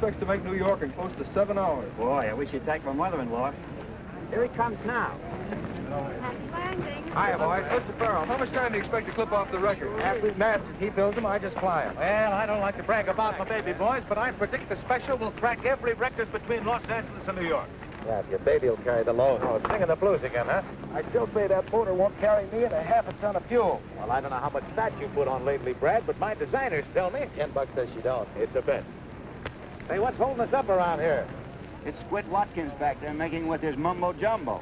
expects to make New York in close to 7 hours. Boy, I wish you'd take my mother-in-law. Here he comes now. Happy landing. Hiya, boys. Mr. Farrell, how much time do you expect to clip off the record? After his masters, he builds them, I just fly them. Well, I don't like to brag about my baby boys, but I predict the special will crack every record between Los Angeles and New York. Yeah, if your baby will carry the load. Oh, singing the blues again, huh? I still say that motor won't carry me and a half a ton of fuel. Well, I don't know how much fat you put on lately, Brad, but my designers tell me. $10 says you don't. It's a bet. Hey, what's holding us up around here? It's Squid Watkins back there making with his mumbo-jumbo.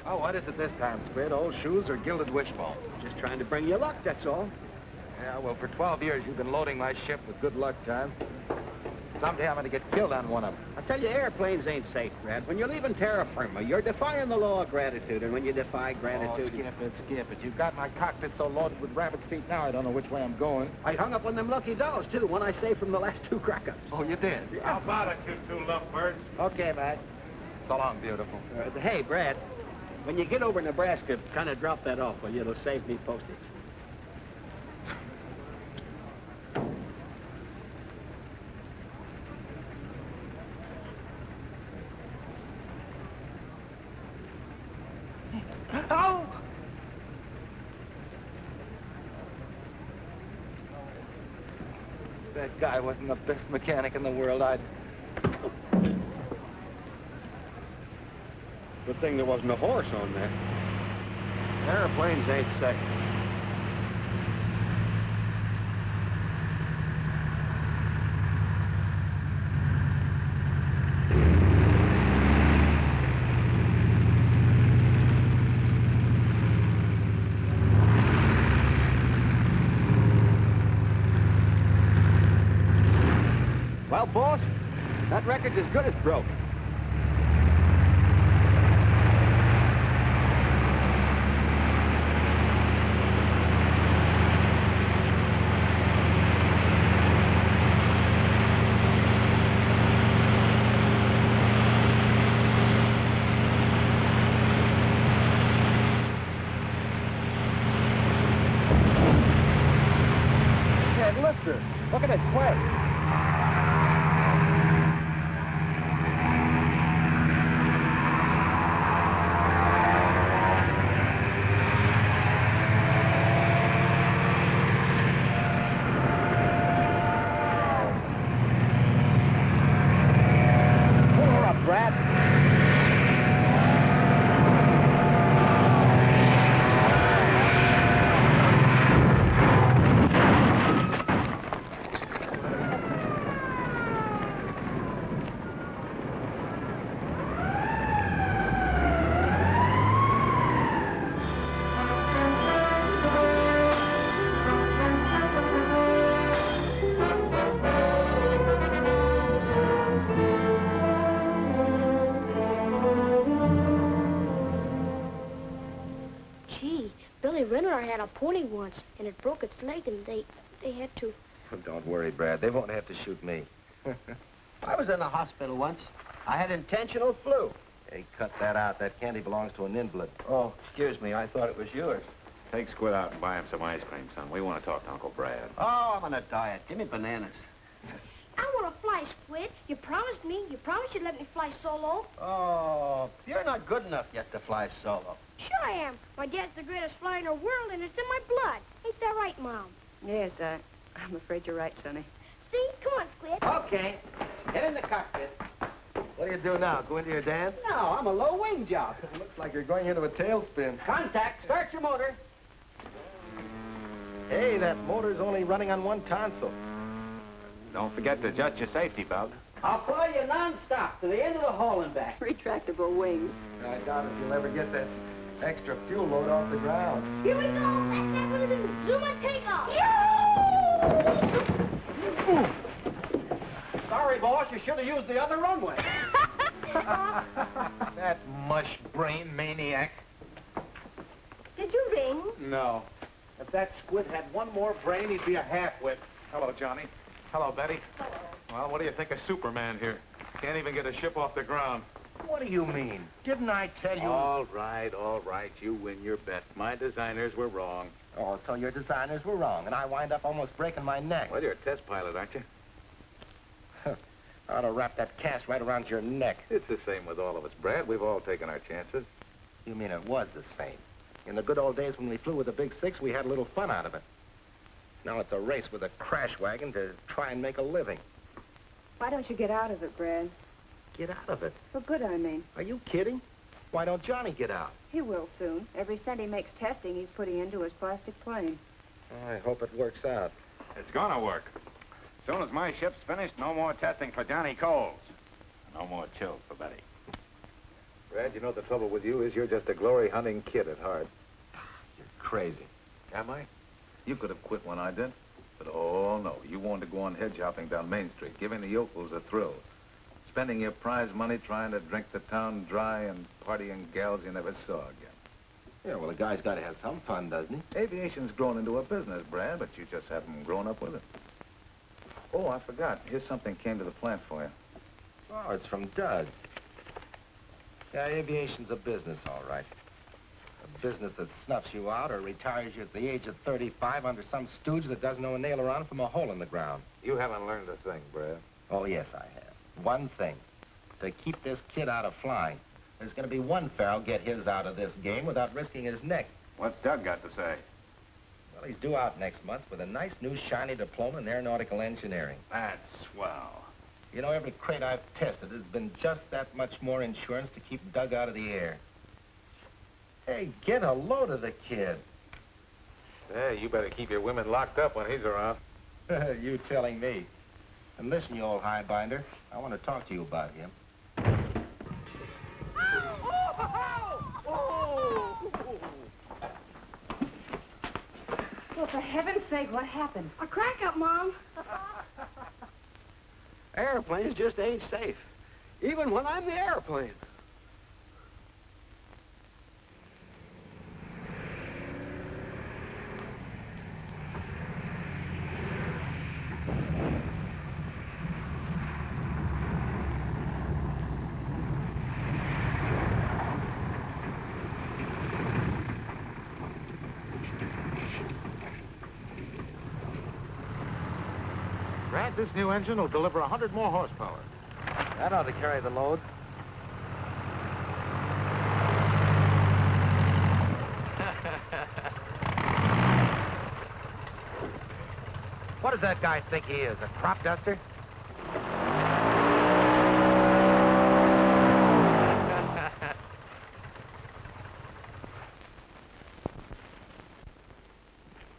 Oh, what is it this time, Squid? Old shoes or gilded wishbones? Just trying to bring you luck, that's all. Yeah, well, for 12 years, you've been loading my ship with good luck, John. Someday I'm going to get killed on one of them. I tell you, airplanes ain't safe, Brad. When you're leaving terra firma, you're defying the law of gratitude, and when you defy gratitude... Oh, skip it. You've got my cockpit so loaded with rabbit's feet now, I don't know which way I'm going. I hung up on them lucky dolls, too, one I saved from the last 2 crack-ups. Oh, you did? Yeah. How about it, you 2 lovebirds? Okay, Matt. So long, beautiful. Hey, Brad, when you get over Nebraska, kind of drop that off, will you? It'll save me postage. Oh! That guy wasn't the best mechanic in the world. Good thing there wasn't a horse on there. Airplanes ain't safe. Well, boss, that record's as good as broke. Look at it sway. Pull her up, Brad. Had a pony once, and it broke its leg, and they had to... Oh, don't worry, Brad. They won't have to shoot me. I was in the hospital once. I had intentional flu. Hey, cut that out. That candy belongs to an invalid. Oh, excuse me. I thought it was yours. Take Squid out and buy him some ice cream, son. We want to talk to Uncle Brad. Oh, I'm on a diet. Give me bananas. I want to fly, Squid. You promised me. You promised you'd let me fly solo. Oh, you're not good enough yet to fly solo. Sure I am. My dad's the greatest flyer in the world, and it's in my blood. Ain't that right, Mom? Yes, I'm afraid you're right, Sonny. See? Come on, Squid. Okay. Get in the cockpit. What do you do now? Go into your dance? No, I'm a low-wing job. Looks like you're going into a tailspin. Contact. Start your motor. Hey, that motor's only running on one tonsil. Don't forget to adjust your safety belt. I'll fly you non-stop to the end of the hall and back. Retractable wings. I doubt if you'll ever get that extra fuel load off the ground. Here we go. That's that one of them zoom and take off. Sorry, boss. You should have used the other runway. That mush-brain maniac. Did you ring? No. If that Squid had one more brain, he'd be a half-wit. Hello, Johnny. Hello, Betty. Well, what do you think of Superman here? Can't even get a ship off the ground. What do you mean? Didn't I tell you? All right. You win your bet. My designers were wrong. Oh, so your designers were wrong, and I wind up almost breaking my neck. Well, you're a test pilot, aren't you? I ought to wrap that cast right around your neck. It's the same with all of us, Brad. We've all taken our chances. You mean it was the same? In the good old days when we flew with the Big Six, we had a little fun out of it. Now it's a race with a crash wagon to try and make a living. Why don't you get out of it, Brad? Get out of it. For good, I mean. Are you kidding? Why don't Johnny get out? He will soon. Every cent he makes testing, he's putting into his plastic plane. I hope it works out. It's gonna work. As soon as my ship's finished, no more testing for Johnny Coles. No more chills for Betty. Brad, you know the trouble with you is you're just a glory-hunting kid at heart. You're crazy. Am I? You could have quit when I did. But, oh, no. You wanted to go on hedge hopping down Main Street, giving the yokels a thrill. Spending your prize money trying to drink the town dry and partying gals you never saw again. Yeah, well, a guy's got to have some fun, doesn't he? Aviation's grown into a business, Brad, but you just haven't grown up with it. Oh, I forgot. Here's something came to the plant for you. Oh, it's from Doug. Yeah, aviation's a business, all right. A business that snuffs you out or retires you at the age of 35 under some stooge that doesn't know a nail around from a hole in the ground. You haven't learned a thing, Brad. Oh, yes, I have. One thing. To keep this kid out of flying, there's going to be one fellow get his out of this game without risking his neck. What's Doug got to say? Well, he's due out next month with a nice new shiny diploma in aeronautical engineering. That's swell. You know, every crate I've tested has been just that much more insurance to keep Doug out of the air. Hey, get a load of the kid. Hey, you better keep your women locked up when he's around. You telling me. And listen, you old highbinder, I want to talk to you about him. Well, for heaven's sake, what happened? A crack up, Mom. Airplanes just ain't safe, even when I'm the airplane. Brad, this new engine will deliver 100 more horsepower. That ought to carry the load. What does that guy think he is, a crop duster?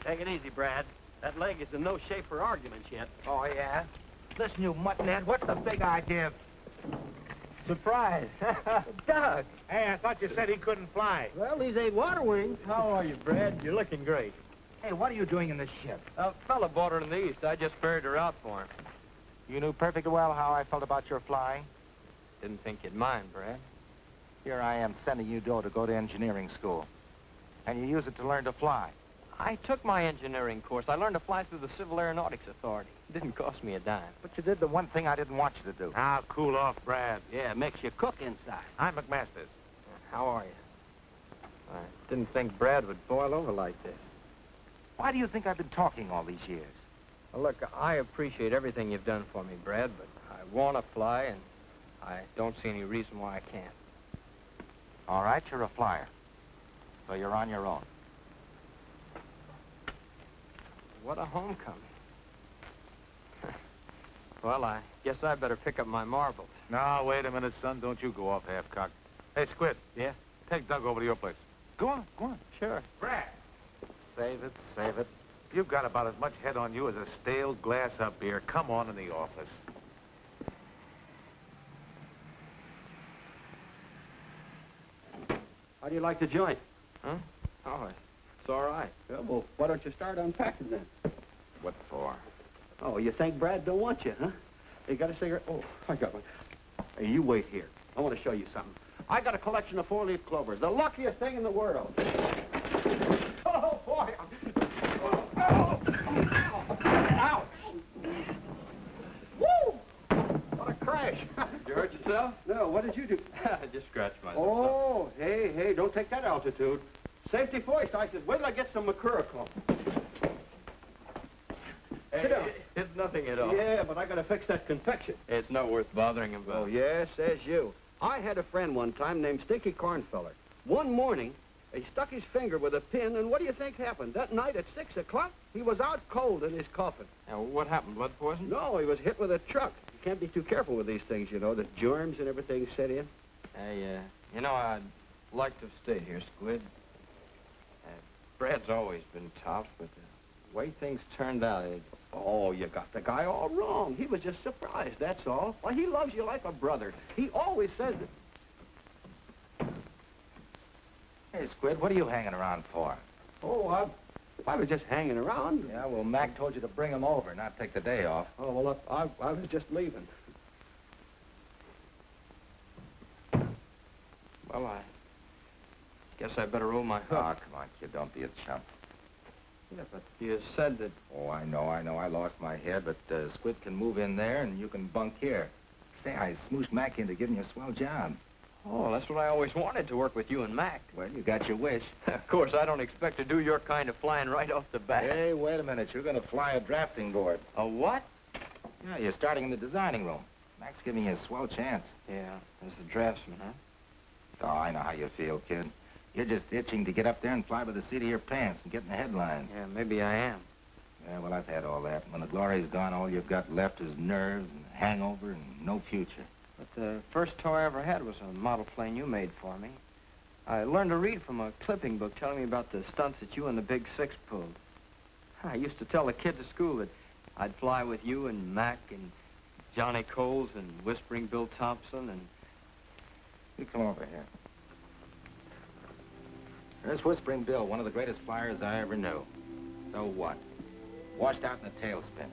Take it easy, Brad. That leg is in no shape for arguments yet. Oh, yeah? Listen, you muttonhead, what's the big idea? Surprise. Doug! Hey, I thought you said he couldn't fly. Well, these ain't water wings. How are you, Brad? You're looking great. Hey, what are you doing in this ship? A fella bought her in the East. I just ferried her out for him. You knew perfectly well how I felt about your flying. Didn't think you'd mind, Brad. Here I am sending you dough to go to engineering school. And you use it to learn to fly. I took my engineering course. I learned to fly through the Civil Aeronautics Authority. It didn't cost me a dime. But you did the one thing I didn't want you to do. Now, cool off, Brad. Yeah, makes you cook inside. I'm McMaster's. How are you? I didn't think Brad would boil over like this. Why do you think I've been talking all these years? Well, look, I appreciate everything you've done for me, Brad, but I want to fly, and I don't see any reason why I can't. All right, you're a flyer. So you're on your own. What a homecoming. Well, I guess I better pick up my marbles. No, wait a minute, son. Don't you go off half-cocked. Hey, Squid. Yeah? Take Doug over to your place. Go on, go on. Sure. Brad! Save it, save it. You've got about as much head on you as a stale glass of beer. Come on in the office. How do you like the joint? Huh? Oh, it's all right. Well, why don't you start unpacking then? What for? Oh, you think Brad don't want you, huh? You got a cigarette? Oh, I got one. Hey, you wait here. I want to show you something. I got a collection of four-leaf clovers, the luckiest thing in the world. Oh, boy. Oh, ouch. Woo! What a crash. Did you hurt yourself? No, what did you do? I just scratched myself. Oh, hey, don't take that altitude. Safety first. I says, wait till I get some Mercurochrome. Sit down. It's nothing at all. Yeah, but I gotta fix that confection. It's not worth bothering him about. Oh, yeah, says you. I had a friend one time named Stinky Cornfeller. One morning, he stuck his finger with a pin, and what do you think happened? That night at 6 o'clock, he was out cold in his coffin. Now, what happened? Blood poison? No, he was hit with a truck. You can't be too careful with these things, you know. The germs and everything set in. Hey, you know, I'd like to stay here, Squid. Brad's always been tough, but the way things turned out, Oh, you got the guy all wrong. He was just surprised, that's all. Why, he loves you like a brother. He always says that. Hey, Squid, what are you hanging around for? Oh, I was just hanging around. Yeah, well, Mac told you to bring him over, not take the day off. Oh, well, I was just leaving. well, I guess I better roll my hook. Oh, come on, kid, don't be a chump. Yeah, but you said that... Oh, I know, I lost my head, but Squid can move in there and you can bunk here. Say, I smooshed Mac into giving you a swell job. Oh, that's what I always wanted, to work with you and Mac. Well, you got your wish. Of course, I don't expect to do your kind of flying right off the bat. Hey, wait a minute. You're going to fly a drafting board. A what? Yeah, you're starting in the designing room. Mac's giving you a swell chance. Yeah, as the draftsman, huh? Oh, I know how you feel, kid. You're just itching to get up there and fly by the seat of your pants and get in the headlines. Yeah, maybe I am. Yeah, well, I've had all that. When the glory's gone, all you've got left is nerves and hangover and no future. But the first toy I ever had was a model plane you made for me. I learned to read from a clipping book telling me about the stunts that you and the Big Six pulled. I used to tell the kids at school that I'd fly with you and Mac and Johnny Coles and Whispering Bill Thompson and... You come over here. There's Whispering Bill, one of the greatest flyers I ever knew. So what? Washed out in a tailspin.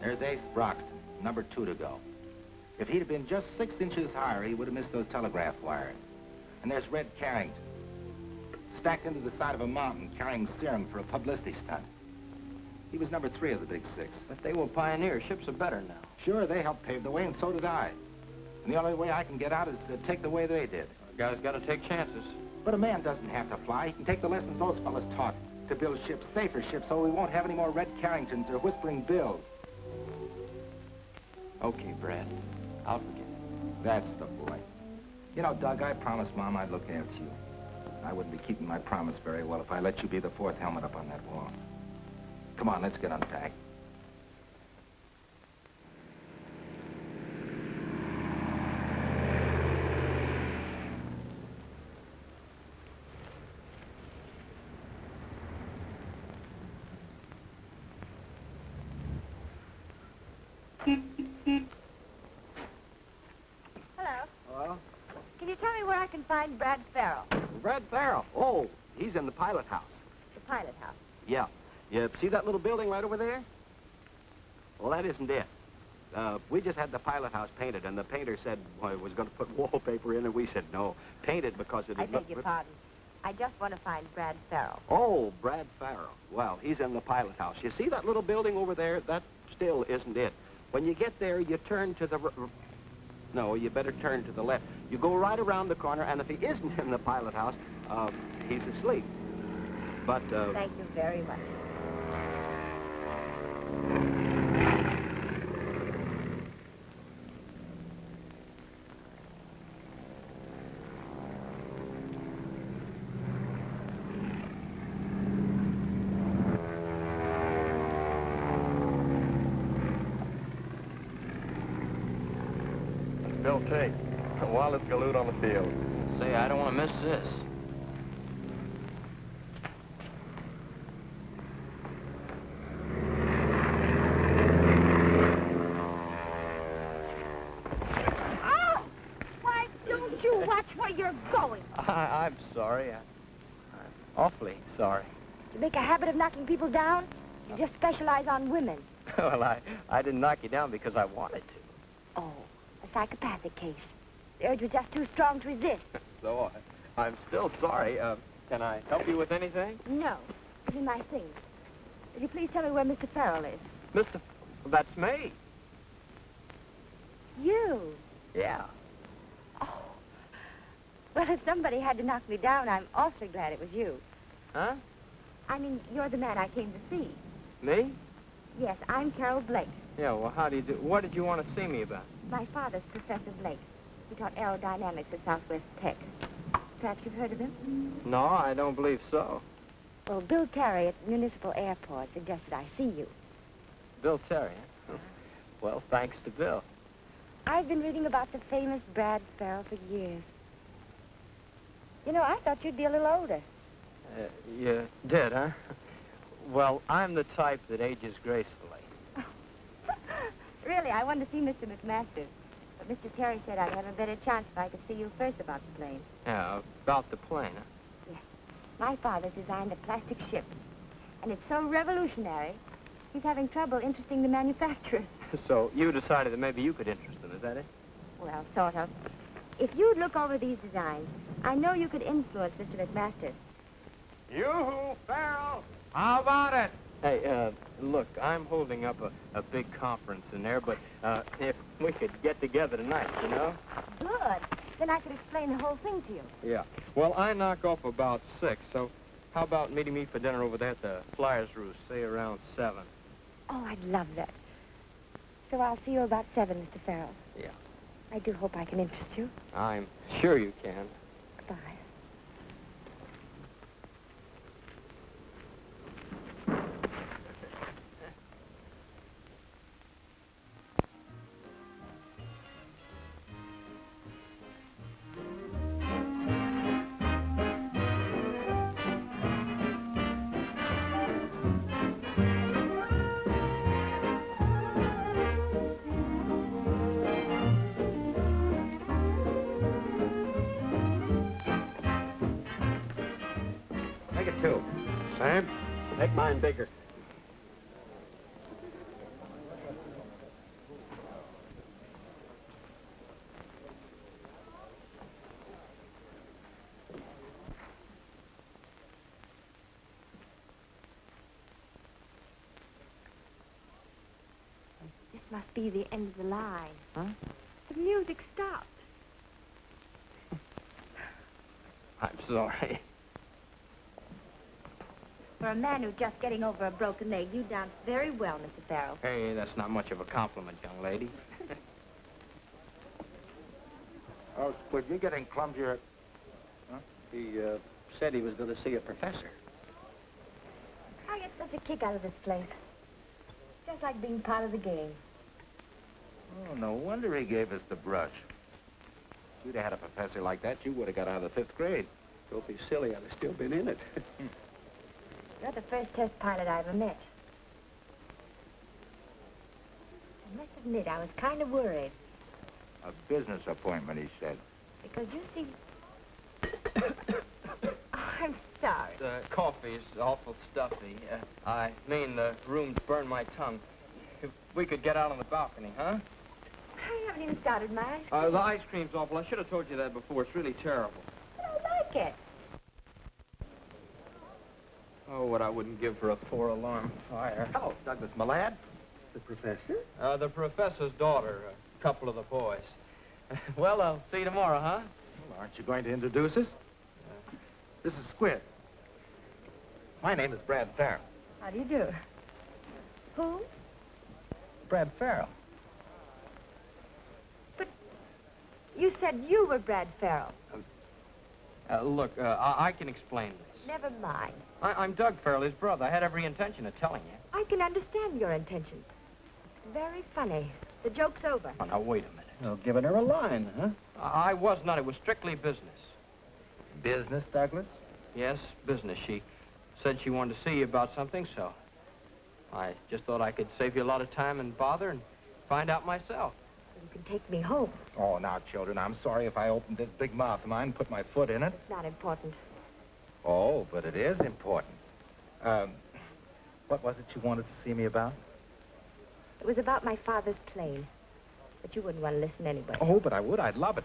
There's Ace Broxton, number 2 to go. If he'd have been just 6 inches higher, he would have missed those telegraph wires. And there's Red Carrington, stacked into the side of a mountain carrying serum for a publicity stunt. He was number 3 of the Big Six. But they were pioneers. Ships are better now. Sure, they helped pave the way, and so did I. And the only way I can get out is to take the way they did. A guy's got to take chances. But a man doesn't have to fly. He can take the lessons those fellas taught to build ships, safer ships, so we won't have any more Red Carringtons or Whispering Bills. Okay, Brad. I'll forget it. That's the boy. You know, Doug, I promised Mom I'd look after you. I wouldn't be keeping my promise very well if I let you be the 4th helmet up on that wall. Come on, let's get unpacked. Can you tell me where I can find Brad Farrell? Brad Farrell. Oh, he's in the pilot house. The pilot house. Yeah. You see that little building right over there? Well, that isn't it. We just had the pilot house painted, and the painter said he was going to put wallpaper in, and we said no. Paint it because it... I beg your pardon. I just want to find Brad Farrell. Oh, Brad Farrell. Well, he's in the pilot house. You see that little building over there? That still isn't it. When you get there, you turn to the... No, you better turn to the left. You go right around the corner, and if he isn't in the pilot house, he's asleep. But, Thank you very much. Bill Tate, wildest galoot on the field. Say, I don't want to miss this. Oh! Why don't you watch where you're going? I'm sorry. I'm awfully sorry. You make a habit of knocking people down? You just specialize on women. Well, I didn't knock you down because I wanted to. Oh, a psychopathic case. The urge was just too strong to resist. So, I'm still sorry. Can I help you with anything? No. Give me my things. Will you please tell me where Mr. Farrell is? Mr. That's me. You? Yeah. Oh. Well, if somebody had to knock me down, I'm awfully glad it was you. Huh? I mean, you're the man I came to see. Me? Yes, I'm Carol Blake. Yeah, well, how do you do? What did you want to see me about? My father's Professor Blake. He taught aerodynamics at Southwest Tech. Perhaps you've heard of him? No, I don't believe so. Well, Bill Terry at the Municipal Airport suggested I see you. Bill Terry, huh? Well, thanks to Bill. I've been reading about the famous Brad Farrell for years. You know, I thought you'd be a little older. You did, huh? Well, I'm the type that ages gracefully. Really, I wanted to see Mr. McMasters. But Mr. Terry said I'd have a better chance if I could see you first about the plane. Yeah, about the plane, huh? Yes. My father designed a plastic ship. And it's so revolutionary, he's having trouble interesting the manufacturers. So you decided that maybe you could interest them, is that it? Well, sort of. If you'd look over these designs, I know you could influence Mr. McMasters. Yoo-hoo, Farrell! How about it? Hey, look, I'm holding up a big conference in there, but if we could get together tonight, you know? Good. Then I could explain the whole thing to you. Yeah. Well, I knock off about 6, so how about meeting me for dinner over there at the Flyers Roost, say around 7? Oh, I'd love that. So I'll see you about 7, Mr. Farrell. Yeah. I do hope I can interest you. I'm sure you can. Goodbye. Make it 2. Sam, make mine bigger. This must be the end of the line. Huh? The music stopped. I'm sorry. For a man who's just getting over a broken leg, you danced very well, Mr. Farrell. Hey, that's not much of a compliment, young lady. Oh, Squid, you're getting clumsier. Huh? He said he was going to see a professor. I get such a kick out of this place. Just like being part of the game. Oh, no wonder he gave us the brush. If you'd have had a professor like that, you would have got out of the 5th grade. Don't be silly, I'd have still been in it. You're the first test pilot I ever met. I must admit, I was kind of worried. A business appointment, he said. Because you see... Oh, I'm sorry. The coffee's awful stuffy. I mean, the room's burned my tongue. If we could get out on the balcony, huh? I haven't even started my ice cream. The ice cream's awful. I should have told you that before. It's really terrible. I don't like it. Oh, what I wouldn't give for a 4-alarm fire. Hello, Douglas, my lad. The professor? The professor's daughter, a couple of the boys. Well, I'll see you tomorrow, huh? Well, aren't you going to introduce us? This is Squid. My name is Brad Farrell. How do you do? Who? Brad Farrell. But you said you were Brad Farrell. Look, I can explain this. Never mind. I'm Doug Farrell, his brother. I had every intention of telling you. I can understand your intention. It's very funny. The joke's over. Oh, now, wait a minute. Well, giving her a line, huh? I was not. It was strictly business. Business, Douglas? Yes, business. She said she wanted to see you about something, so I just thought I could save you a lot of time and bother and find out myself. You can take me home. Oh, now, children, I'm sorry if I opened this big mouth of mine and put my foot in it. It's not important. Oh, but it is important. What was it you wanted to see me about? It was about my father's plane. But you wouldn't want to listen anyway. Oh, but I would. I'd love it.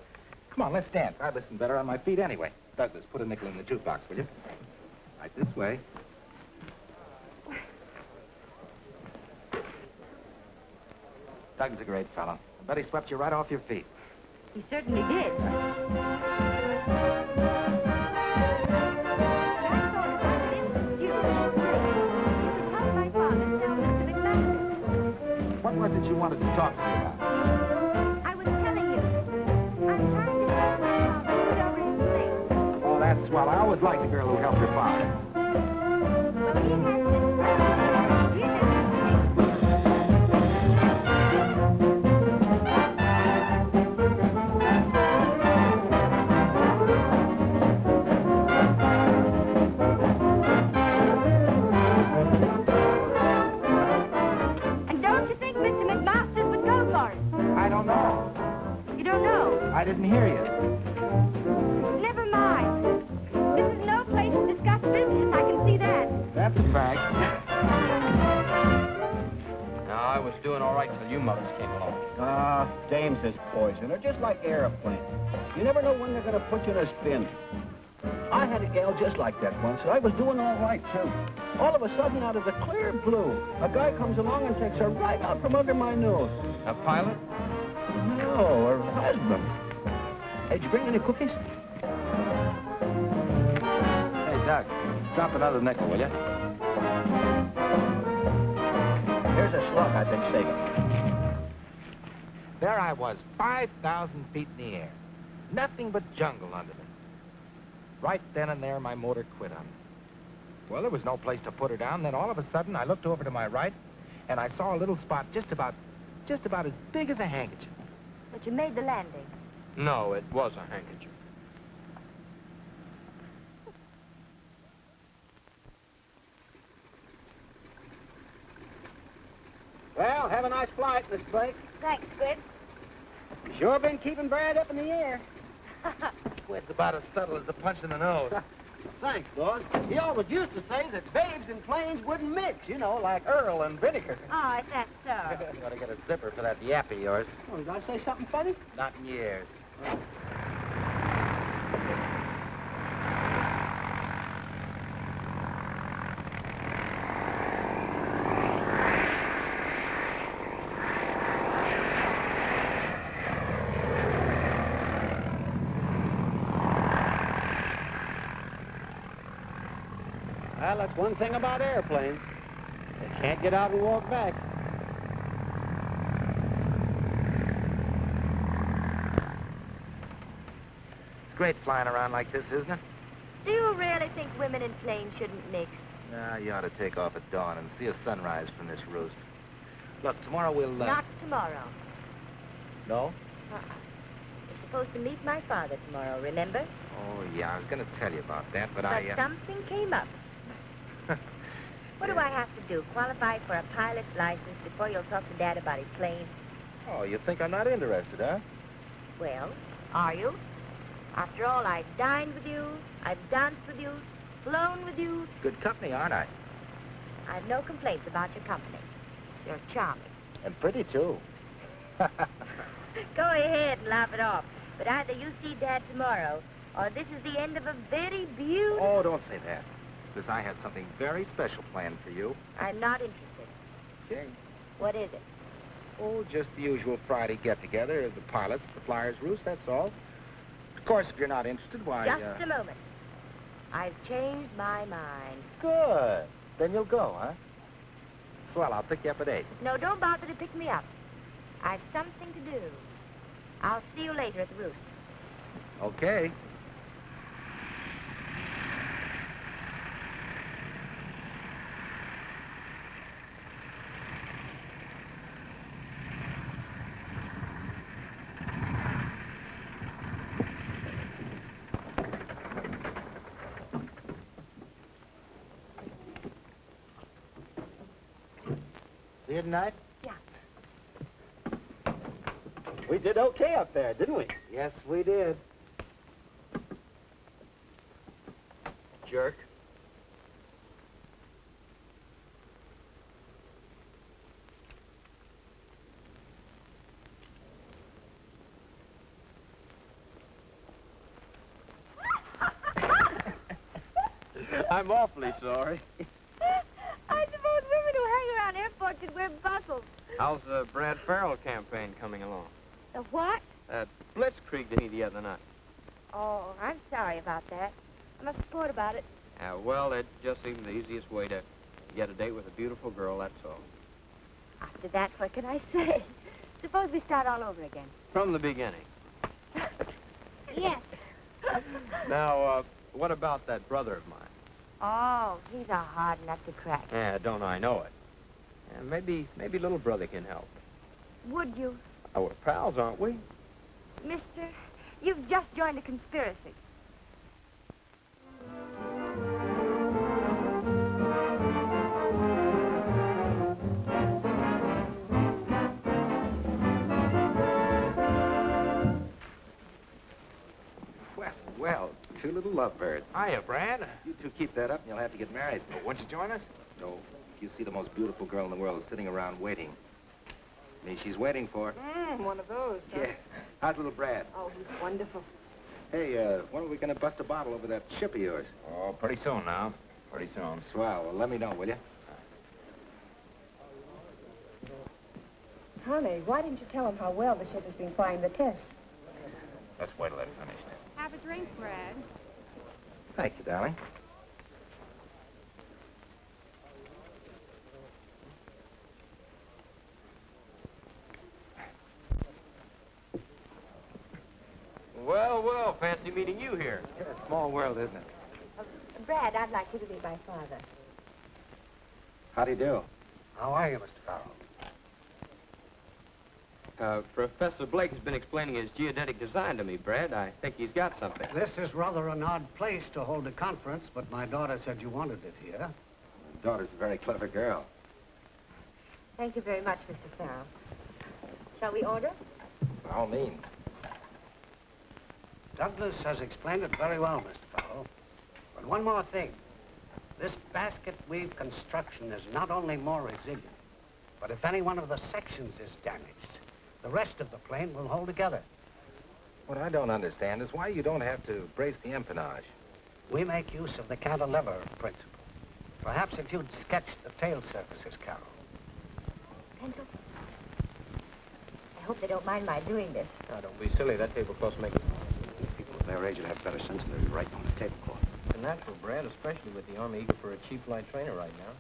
Come on, let's dance. I listen better on my feet anyway. Douglas, put a nickel in the jukebox, will you? Right this way. Doug's a great fellow. I bet he swept you right off your feet. He certainly did. You could help my father tell Mr. McMasters. wanted to talk to me about? I was telling you. I'm trying to get my father to put over his plate. Oh, that's swell. I always liked the girl who helped her father. Well, he has this. He has this And don't you think Mr. McMasters would go for it? I don't know. You don't know? I didn't hear you. Never mind. This is no place to discuss business, I can see that. That's a fact. No, I was doing all right till you mothers came along. Dames is poison. They're just like airplanes. You never know when they're going to put you in a spin. I had a gal just like that once, and I was doing all right, too. All of a sudden, out of the clear blue, a guy comes along and takes her right out from under my nose. A pilot? No, her husband. Hey, did you bring any cookies? Hey, Doc, drop another nickel, will you? Here's a slug I've been saving. There I was, 5,000 feet in the air. Nothing but jungle under me. Right then and there, my motor quit on me. Well, there was no place to put her down. Then all of a sudden, I looked over to my right, and I saw a little spot just about as big as a handkerchief. But you made the landing. No, it was a handkerchief. Well, have a nice flight, Miss Blake. Thanks, Squid. You sure been keeping Brad up in the air. Squid's about as subtle as a punch in the nose. Thanks, boss. He always used to say that babes and planes wouldn't mix, you know, like Earl and vinegar. Oh, is that so? You ought to get a zipper for that yap of yours. Oh, did I say something funny? Not in years. Well, that's one thing about airplanes. They can't get out and walk back. It's great flying around like this, isn't it? Do you really think women in planes shouldn't mix? Nah, you ought to take off at dawn and see a sunrise from this roost. Look, tomorrow we'll... Not tomorrow. No? You're supposed to meet my father tomorrow, remember? Oh, yeah, I was going to tell you about that, but But something came up. What do I have to do? Qualify for a pilot's license before you'll talk to Dad about his plane? Oh, you think I'm not interested, huh? Well, are you? After all, I've dined with you, I've danced with you, flown with you. Good company, aren't I? I've no complaints about your company. You're charming. And pretty, too. Go ahead and laugh it off. But either you see Dad tomorrow, or this is the end of a very beautiful... Oh, don't say that. Because I had something very special planned for you. I'm not interested. Okay. What is it? Oh, just the usual Friday get-together, the pilots, the flyers' roost, that's all. Of course, if you're not interested, why... Just a moment. I've changed my mind. Good. Then you'll go, huh? Swell, I'll pick you up at 8. No, don't bother to pick me up. I've something to do. I'll see you later at the roost. Okay. See you tonight? Yeah. We did okay up there, didn't we? Yes, we did. Jerk. I'm awfully sorry. I suppose women who hang around airports could wear bustles. How's the Brad Farrell campaign coming along? The what? That blitzkrieg to me the other night. Oh, I'm sorry about that. I must report about it. Well, it just seemed the easiest way to get a date with a beautiful girl, that's all. After that, what can I say? Suppose we start all over again. From the beginning. Yes. Now, what about that brother of mine? Oh, he's a hard nut to crack. Yeah, don't I know it? Yeah, maybe little brother can help. Would you? Oh, we're pals, aren't we? Mister, you've just joined a conspiracy. Well, two little lovebirds. Hiya, Brad. You two keep that up and you'll have to get married. Oh, won't you join us? No, you see the most beautiful girl in the world is sitting around waiting. Me, she's waiting for. One of those, huh? Yeah. How's little Brad? Oh, he's wonderful. Hey, when are we going to bust a bottle over that ship of yours? Oh, pretty soon now. Pretty soon. Swell. Well, let me know, will you? Honey, why didn't you tell him how well the ship has been flying the test? Let's wait till they're finished. Have a drink, Brad. Thank you, darling. Well, well, fancy meeting you here. Yeah, small world, isn't it? Brad, I'd like you to be my father. How do you do? How are you, Mr. Farrell? Professor Blake has been explaining his geodetic design to me, Brad. I think he's got something. This is rather an odd place to hold a conference, but my daughter said you wanted it here. Your daughter's a very clever girl. Thank you very much, Mr. Farrell. Shall we order? By all means. Douglas has explained it very well, Mr. Farrell. But one more thing. This basket weave construction is not only more resilient, but if any one of the sections is damaged, the rest of the plane will hold together. What I don't understand is why you don't have to brace the empennage. We make use of the cantilever principle. Perhaps if you'd sketch the tail surfaces, Carol. Pencil? I hope they don't mind my doing this. Now, don't be silly. That tablecloth's making... People of their age would have better sense than to be writing on the tablecloth. It's a natural, Brad, especially with the Army eager for a cheap flight trainer right now.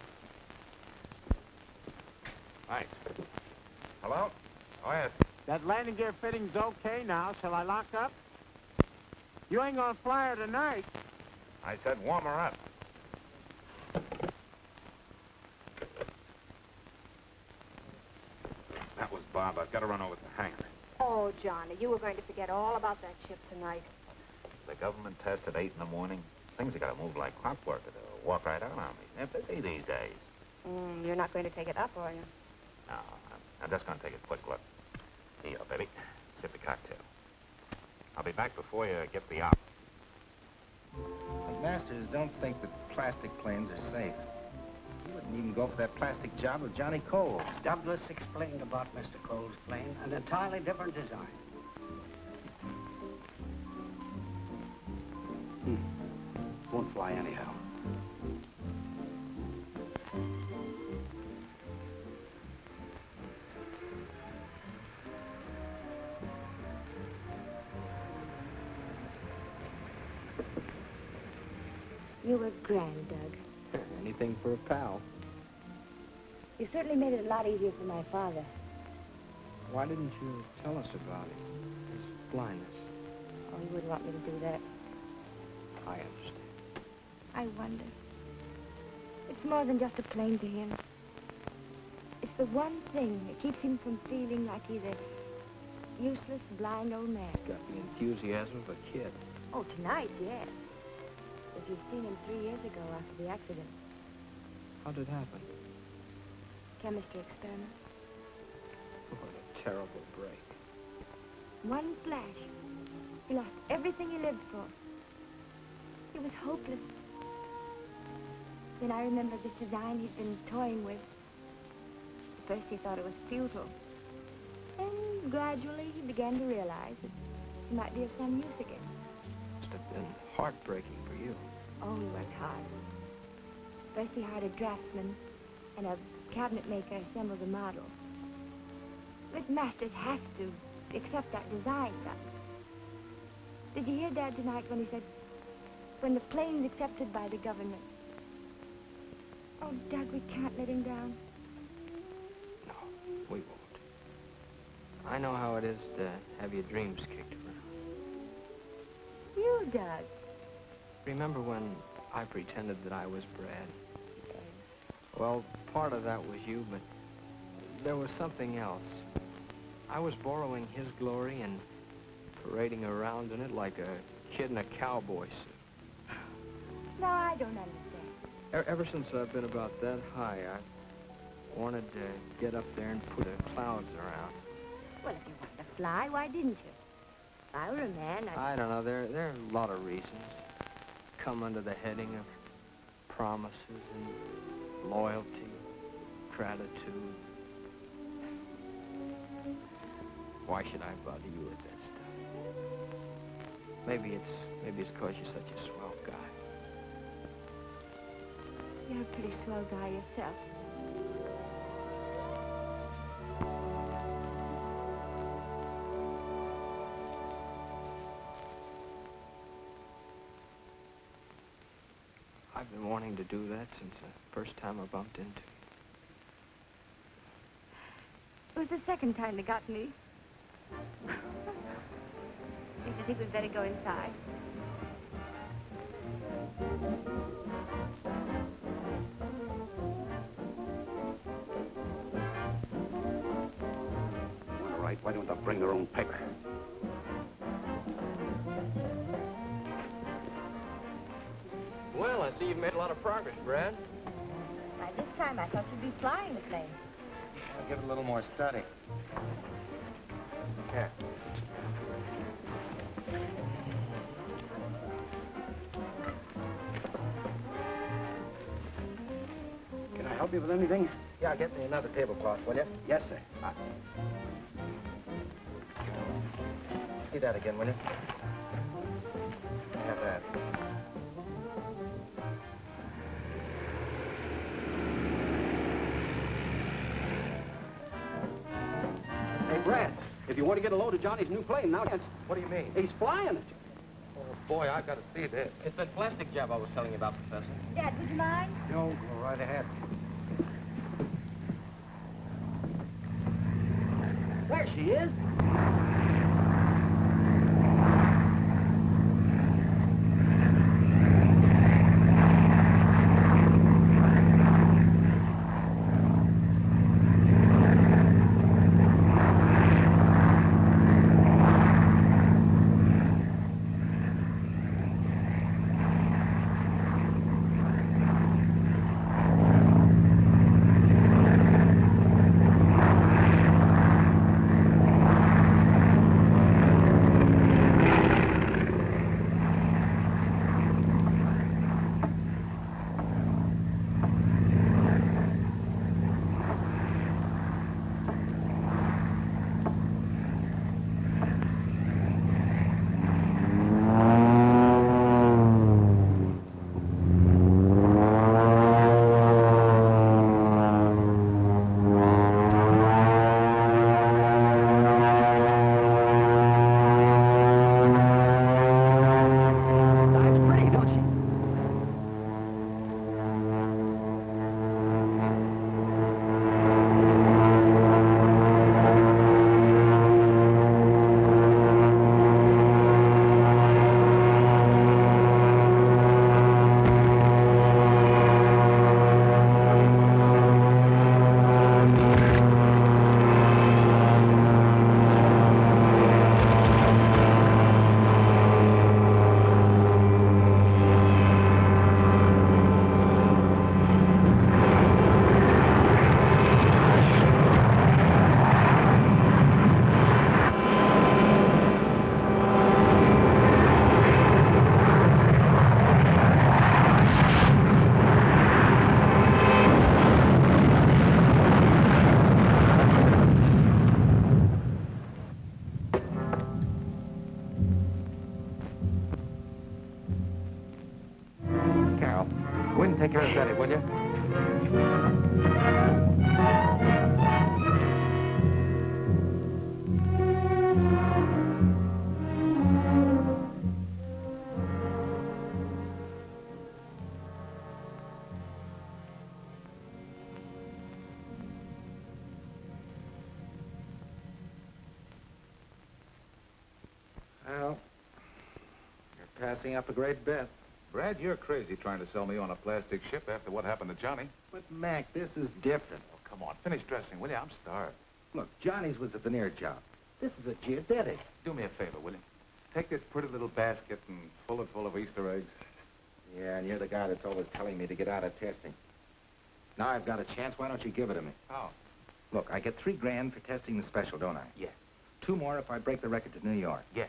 Thanks. Hello? Oh, yes. That landing gear fitting's okay now. Shall I lock up? You ain't gonna fly her tonight. I said warm her up. That was Bob. I've got to run over to the hangar. Oh, Johnny, you were going to forget all about that ship tonight. The government test at 8 in the morning. Things have got to move like clockwork or they'll walk right out on me. They're busy these days. You're not going to take it up, are you? No, I'm just going to take a quick look. Here, baby. Sip the cocktail. I'll be back before you get the op. The masters don't think that plastic planes are safe. You wouldn't even go for that plastic job with Johnny Cole. Douglas explained about Mr. Cole's plane, an entirely different design. Won't fly anyhow. You were grand, Doug. Anything for a pal. You certainly made it a lot easier for my father. Why didn't you tell us about it? His blindness. Oh, he wouldn't want me to do that. I understand. I wonder. It's more than just a plane to him. It's the one thing that keeps him from feeling like he's a useless, blind old man. Got the enthusiasm of a kid. Oh, tonight, yes. If you'd seen him 3 years ago after the accident. How did it happen? Chemistry experiment. What a terrible break. One flash. He lost everything he lived for. It was hopeless. Then I remembered this design he'd been toying with. At first he thought it was futile. Then gradually he began to realize that it might be of some use again. Must have been heartbreaking for you. Oh, he worked hard. First he hired a draftsman, and a cabinet maker assembled the model. But masters have to accept that design, Doug. Did you hear Dad tonight when he said, when the plane's accepted by the government? Oh, Doug, we can't let him down. No, I know how it is to have your dreams kicked around. You, Doug. Remember when I pretended that I was Brad? Well, part of that was you, but there was something else. I was borrowing his glory and parading around in it like a kid in a cowboy suit. No, I don't understand. Ever since I've been about that high, I wanted to get up there and put the clouds around. Well, if you wanted to fly, why didn't you? If I were a man, I don't know. There are a lot of reasons. Come under the heading of promises and loyalty, gratitude. Why should I bother you with that stuff? Maybe it's because you're such a swell guy. You're a pretty swell guy yourself. I've been wanting to do that since the first time I bumped into you. It was the second time they got me. Don't you think we'd better go inside? All right, why don't they bring their own paper? Well, I see you've made a lot of progress, Brad. By this time, I thought you'd be flying the plane. I'll give it a little more study. Here. Can I help you with anything? Yeah, get me another tablecloth, will you? Yes, sir. See that again, will you? Have that. Hey, Brad, if you want to get a load of Johnny's new plane, now dance. What do you mean? He's flying it. Oh, boy, I've got to see this. It's that plastic job I was telling you about, Professor. Dad, would you mind? No, go right ahead. There she is. Go in and take care of Betty, will you? passing up a great bet. Brad, you're crazy trying to sell me on a plastic ship after what happened to Johnny. But, Mac, this is different. Oh, come on, finish dressing, will you? I'm starved. Look, Johnny's was a veneer job. This is a geodetic. Do me a favor, will you? Take this pretty little basket and fill it full of Easter eggs. Yeah, and you're the guy that's always telling me to get out of testing. Now I've got a chance. Why don't you give it to me? How? Look, I get $3 grand for testing the special, don't I? Yeah. 2 more if I break the record to New York. Yeah.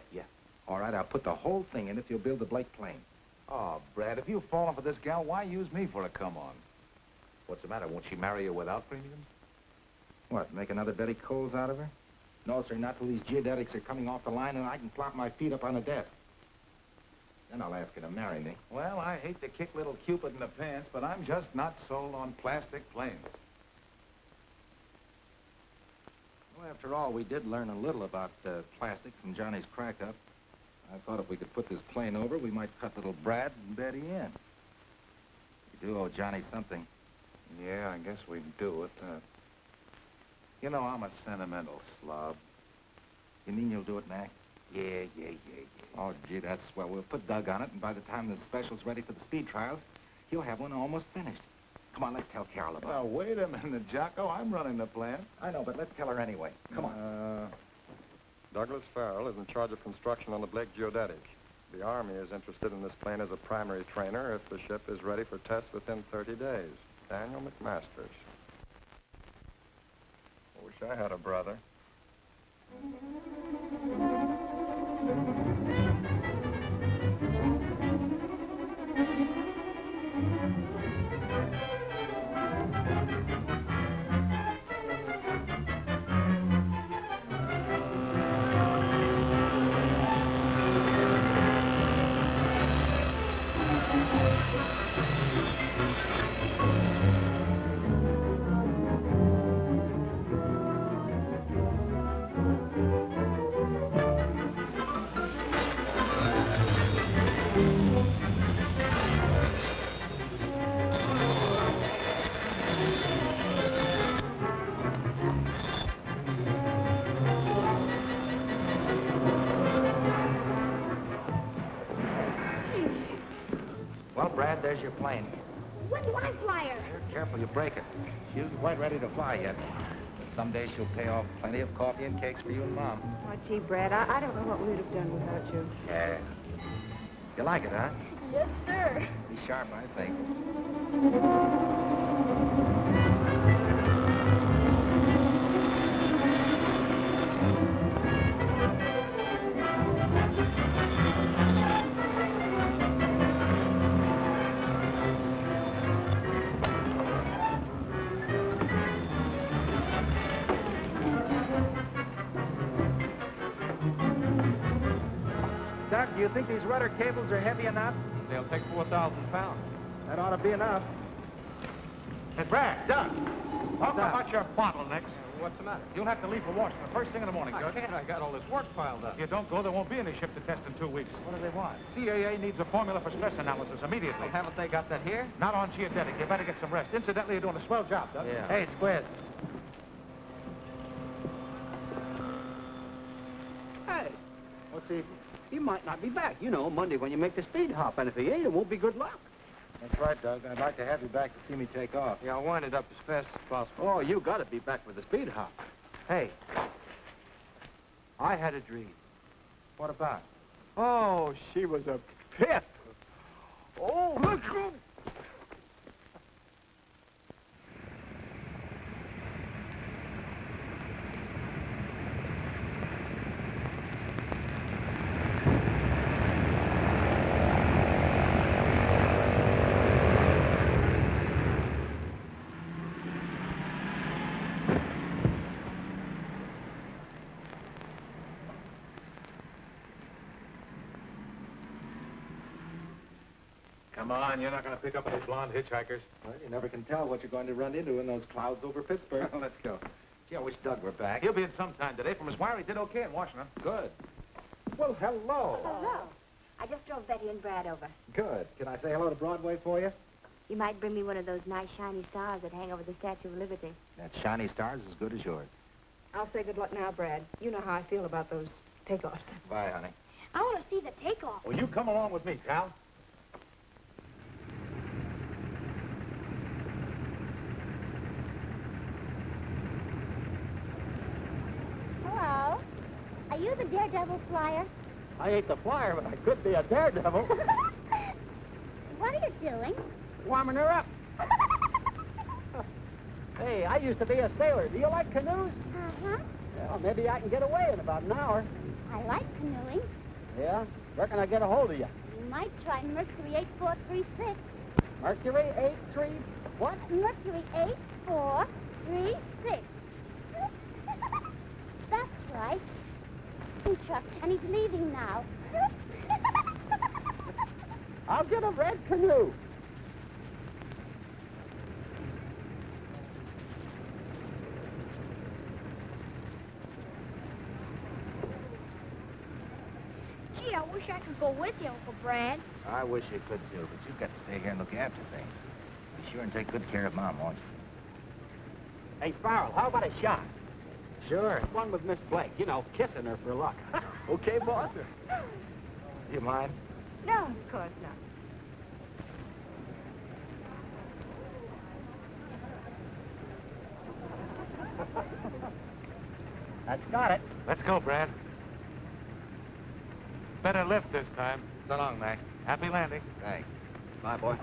All right, I'll put the whole thing in if you'll build the Blake plane. Oh, Brad, if you've fallen for this gal, why use me for a come-on? What's the matter? Won't she marry you without premiums? What, make another Betty Coles out of her? No, sir, not till these geodetics are coming off the line and I can plop my feet up on a desk. Then I'll ask her to marry me. Well, I hate to kick little Cupid in the pants, but I'm just not sold on plastic planes. Well, after all, we did learn a little about plastic from Johnny's crack-up. I thought if we could put this plane over, we might cut little Brad and Betty in. We do owe Johnny something. Yeah, I guess we do it. You know, I'm a sentimental slob. You mean you'll do it, Mac? Yeah. Oh, gee, that's swell. We'll put Doug on it, and by the time the special's ready for the speed trials, he'll have one almost finished. Come on, let's tell Carol about it. Now, wait a minute, Jocko. I'm running the plant. I know, but let's tell her anyway. Come on. Douglas Farrell is in charge of construction on the Blake Geodetic. The Army is interested in this plane as a primary trainer if the ship is ready for tests within 30 days. Daniel McMasters. I wish I had a brother. Well, Brad, there's your plane. When do I fly her? Careful, you break it. She isn't quite ready to fly yet. But someday she'll pay off plenty of coffee and cakes for you and Mom. Oh, gee, Brad, I don't know what we would have done without you. Yeah. You like it, huh? Yes, sir. Be sharp, I think. Doc, do you think these rudder cables are heavy enough? They'll take 4,000 pounds. That ought to be enough. Hey, Brad, Doc, talk about your bottlenecks. What's the matter? You'll have to leave for Washington first thing in the morning, I Judge. can't. I got all this work piled up. If you don't go, there won't be any ship to test in 2 weeks. What do they want? CAA needs a formula for stress analysis immediately. Well, haven't they got that here? Not on geodetic. You better get some rest. Incidentally, you're doing a swell job, Doug. Yeah. Hey, Squid. Hey, what's he might not be back, you know, Monday when you make the speed hop. And if he ain't, it won't be good luck. That's right, Doug. I'd like to have you back to see me take off. Yeah, I'll wind it up as fast as possible. Oh, you got to be back with the speed hop. Hey, I had a dream. What about? Oh, she was a pip. Oh, let's go. Come on, you're not going to pick up any blonde hitchhikers. Well, you never can tell what you're going to run into in those clouds over Pittsburgh. Let's go. Gee, I wish Doug were back. He'll be in sometime today. From his wire, he did okay in Washington. Good. Well, hello. Hello. I just drove Betty and Brad over. Good. Can I say hello to Broadway for you? You might bring me one of those nice shiny stars that hang over the Statue of Liberty. That shiny star's as good as yours. I'll say good luck now, Brad. You know how I feel about those takeoffs. Bye, honey. I want to see the takeoff. Well, you come along with me, pal. Hello. Are you the daredevil flyer? I ain't the flyer, but I could be a daredevil. What are you doing? Warming her up. Hey, I used to be a sailor. Do you like canoes? Uh-huh. Well, maybe I can get away in about an hour. I like canoeing. Yeah? Where can I get a hold of you? You might try Mercury 8436. Mercury 83... What? Mercury 8436. That's right. Chuck, and he's leaving now. I'll get a red canoe. Gee, I wish I could go with you, Uncle Brad. I wish you could, too, but you've got to stay here and look after things. Be sure and take good care of Mom, won't you? Hey, Farrell, how about a shot? Sure. One with Miss Blake. You know, kissing her for luck. Okay, boss? Do you mind? No, of course not. That's got it. Let's go, Brad. Better lift this time. So long, Mac. Happy landing. Thanks. Bye, boy.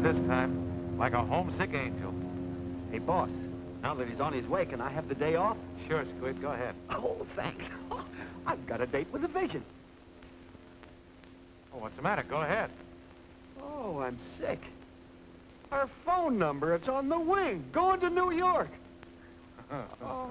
This time, like a homesick angel. Hey, boss, now that he's on his way, can I have the day off? Sure, Squid, go ahead. Oh, thanks. I've got a date with the vision. Oh, what's the matter? Go ahead. Oh, I'm sick. Her phone number, it's on the wing, going to New York. Oh.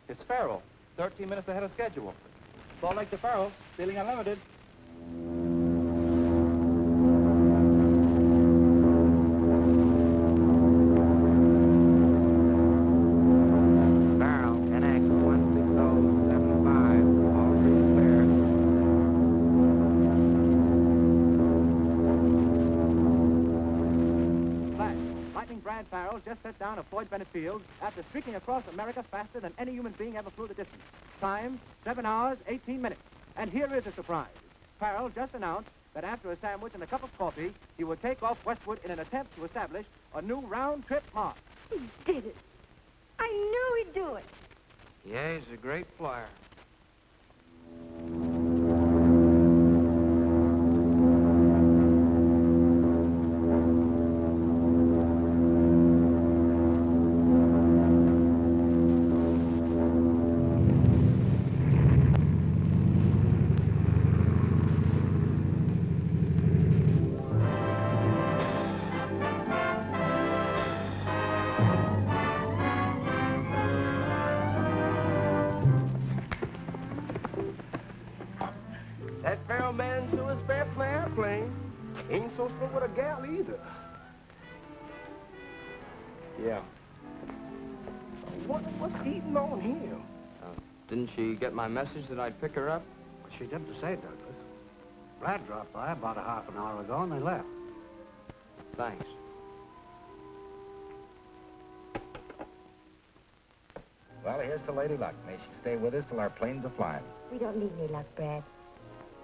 It's Farrell, 13 minutes ahead of schedule. Salt Lake to Farrell, Stealing Unlimited. Barrel, NX 16075, all three clear. Flash. Lightning Brad Farrell just set down at Floyd Bennett Field after streaking across America faster than any human being ever flew the distance. Time, 7 hours, 18 minutes. And here is a surprise. Farrell just announced that after a sandwich and a cup of coffee, he would take off westward in an attempt to establish a new round-trip mark. He did it. I knew he'd do it. Yeah, he's a great flyer. That Farrell man sure is fair play airplane. Ain't so slow with a gal either. Yeah. I wonder what's eating on him. Didn't she get my message that I'd pick her up? She didn't say, Douglas. Brad dropped by about a half an hour ago, and they left. Thanks. Well, here's to Lady Luck. May she stay with us till our planes are flying. We don't need any luck, Brad.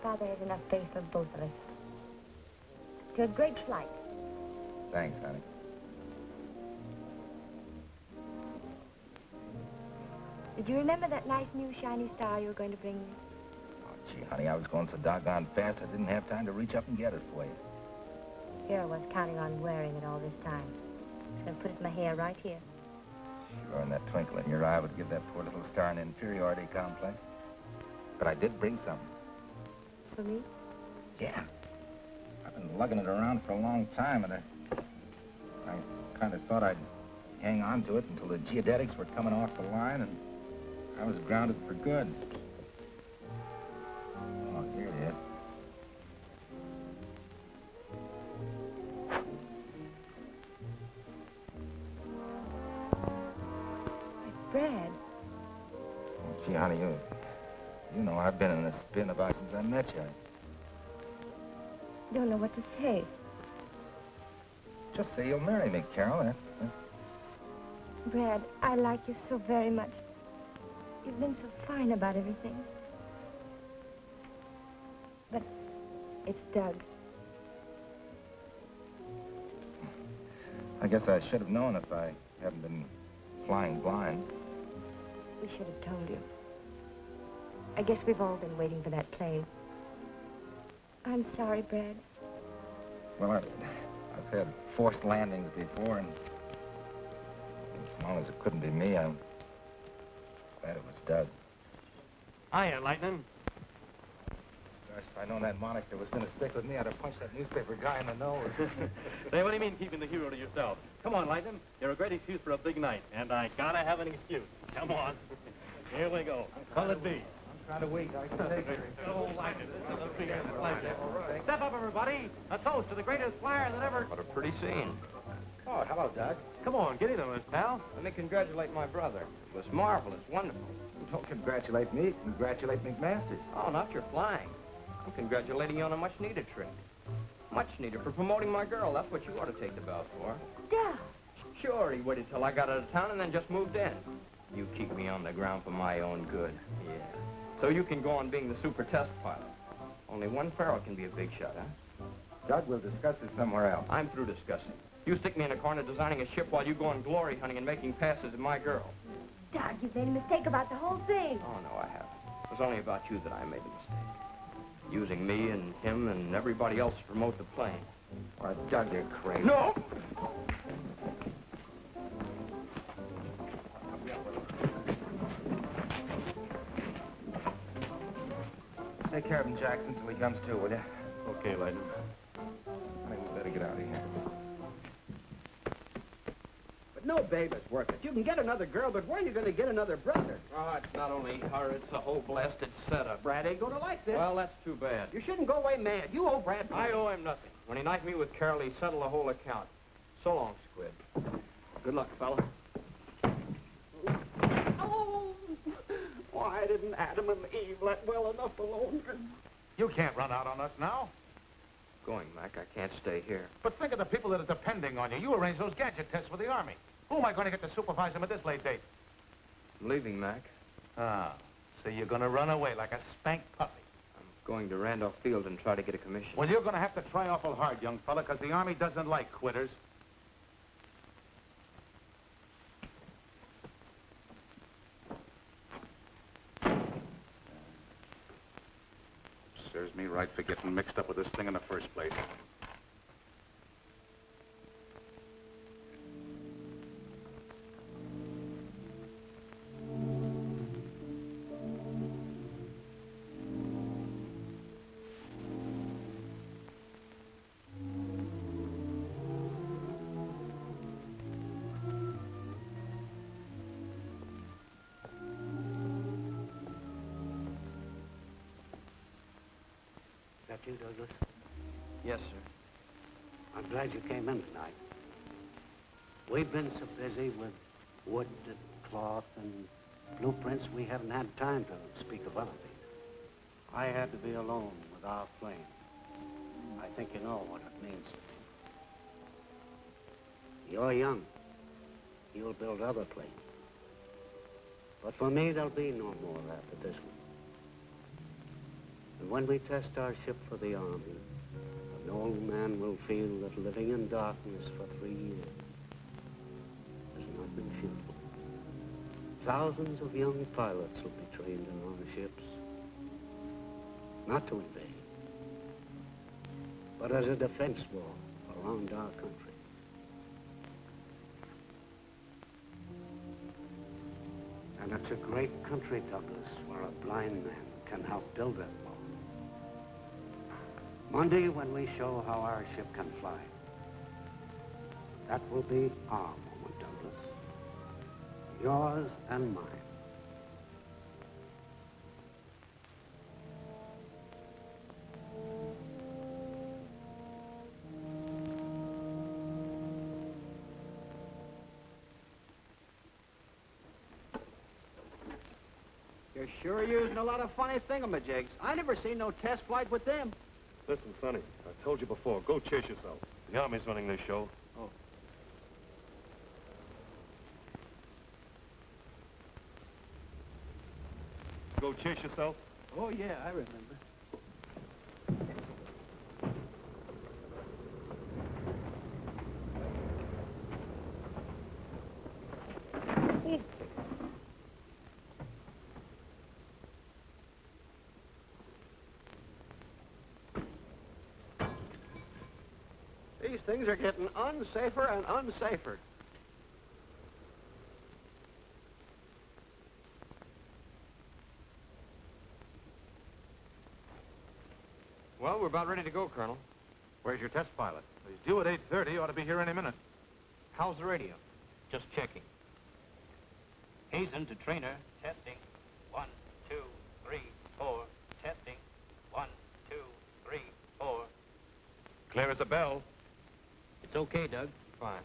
Father has enough faith for both of us. To a great flight. Thanks, honey. Did you remember that nice new shiny star you were going to bring me? Oh, gee, honey, I was going so doggone fast, I didn't have time to reach up and get it for you. Here I was counting on wearing it all this time. I was going to put it in my hair right here. Sure, and that twinkle in your eye would give that poor little star an inferiority complex. But I did bring something. For me? Yeah. I've been lugging it around for a long time, and I kind of thought I'd hang on to it until the geodetics were coming off the line, and I was grounded for good. Oh, here it is. Brad. Oh, gee, honey, you know I've been in this spin about since I met you. Don't know what to say. Just say you'll marry me, Carol. Brad, I like you so very much. You've been so fine about everything. But it's Doug. I guess I should have known if I hadn't been flying blind. We should have told you. I guess we've all been waiting for that plane. I'm sorry, Brad. Well, I've had forced landings before, and as long as it couldn't be me, I'm glad it was Doug. Hiya, Lightning. Gosh, if I'd known that moniker was going to stick with me, I'd have punched that newspaper guy in the nose. Hey, what do you mean keeping the hero to yourself? Come on, Lightning. You're a great excuse for a big night, and I gotta have an excuse. Come on. Here we go. Will it be? I'm kind of weak. I can take it. Oh, Lightning, this is a big pleasure. Step up, everybody. A toast to the greatest flyer that ever... What a pretty scene. Oh, hello, Doug. Come on, get into it, pal. Let me congratulate my brother. It was marvelous, wonderful. Don't congratulate me. Congratulate McMasters. Oh, not your flying. I'm congratulating you on a much-needed trip. Much needed for promoting my girl. That's what you ought to take the bow for. Doug! Sure, he waited till I got out of town and then just moved in. You keep me on the ground for my own good. Yeah. So you can go on being the super test pilot. Only one Farrell can be a big shot, huh? Doug, we'll discuss this somewhere else. I'm through discussing. You stick me in a corner designing a ship while you go on glory hunting and making passes at my girl. Doug, you've made a mistake about the whole thing. Oh, no, I haven't. It was only about you that I made the mistake. Using me and him and everybody else to promote the plane. Why, Doug, you're crazy. No! Take care of him, Jackson, till he comes to, will you? Okay, Lightning. I think we better get out of here. But no babe is worth it. You can get another girl, but where are you going to get another brother? Oh, it's not only her, it's the whole blasted setup. Brad ain't going to like this. Well, that's too bad. You shouldn't go away mad. You owe Brad. I owe him nothing. When he knifed me with Carol, he settled the whole account. So long, Squid. Good luck, fella. Oh! Why didn't Adam and Eve let well enough alone? You can't run out on us now. Going, Mac. I can't stay here. But think of the people that are depending on you. You arranged those gadget tests for the Army. Who am I going to get to supervise them at this late date? I'm leaving, Mac. Ah, so you're going to run away like a spanked puppy. I'm going to Randolph Field and try to get a commission. Well, you're going to have to try awful hard, young fella, because the Army doesn't like quitters. Serves me right for getting mixed up with this thing in the first place. That you, Douglas? Yes, sir. I'm glad you came in tonight. We've been so busy with wood and cloth and blueprints, we haven't had time to speak of other things. I had to be alone with our plane. I think you know what it means. You're young. You'll build other planes. But for me, there'll be no more after this one. And when we test our ship for the Army, an old man will feel that living in darkness for 3 years has not been futile. Thousands of young pilots will be trained in our ships, not to invade, but as a defense wall around our country. And it's a great country, Douglas, where a blind man can help build that wall. Monday, when we show how our ship can fly, that will be our moment, Douglas. Yours and mine. You're sure using a lot of funny thingamajigs. I never seen no test flight with them. Listen, Sonny, I told you before, go chase yourself. The Army's running this show. Oh. Go chase yourself? Oh, yeah, I remember. These things are getting unsafer and unsafer. Well, we're about ready to go, Colonel. Where's your test pilot? He's due at 8:30. Ought to be here any minute. How's the radio? Just checking. Hazen to trainer. Testing. 1, 2, 3, 4. Testing. 1, 2, 3, 4. Clear as a bell. It's okay, Doug. Fine.